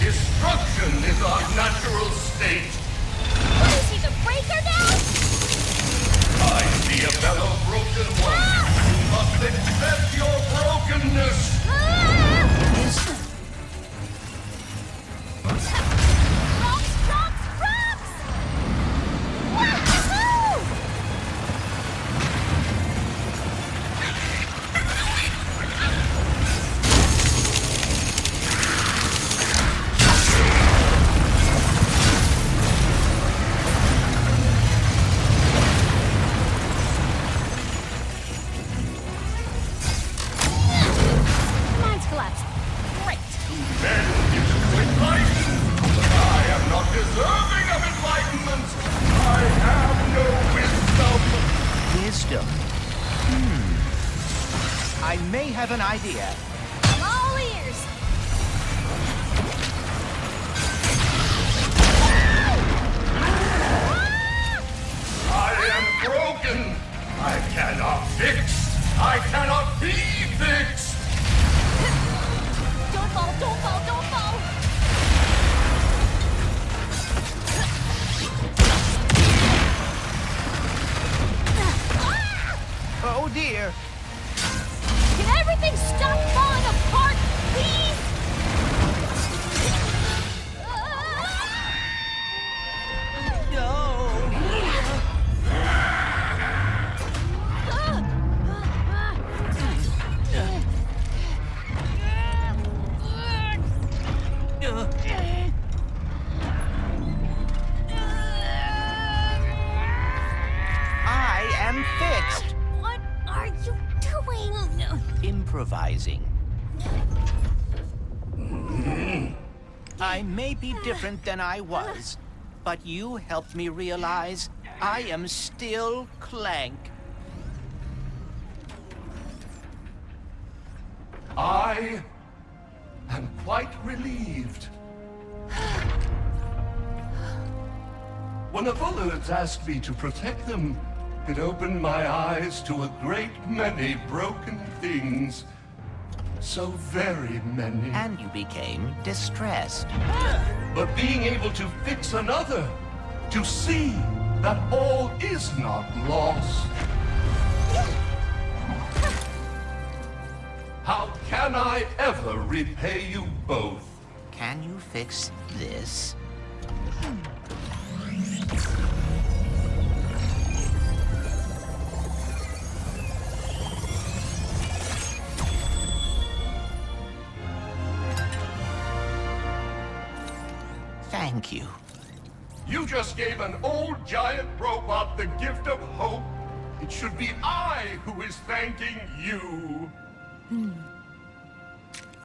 Destruction is our natural state. What is he, the breaker now? I see a fellow broken one. You must accept your brokenness. Rocks, rocks, rocks! Wahoo! Mine's collapsed. Great. Men is to enlighten. I am not deserving of enlightenment. I have no wisdom. Wisdom. I may have an idea. I'm all ears. I am broken. I cannot fix. I cannot be fixed. Don't fall, don't fall, don't fall! Oh dear. Can everything stop falling apart, please? I am fixed. What are you doing? Improvising. I may be different than I was, but you helped me realize I am still Clank. I am quite relieved. When the Bullards asked me to protect them, it opened my eyes to a great many broken things. So very many. And you became distressed. But being able to fix another, to see that all is not lost. How can I ever repay you both? Can you fix this? Thank you. You just gave an old giant robot the gift of hope. It should be I who is thanking you.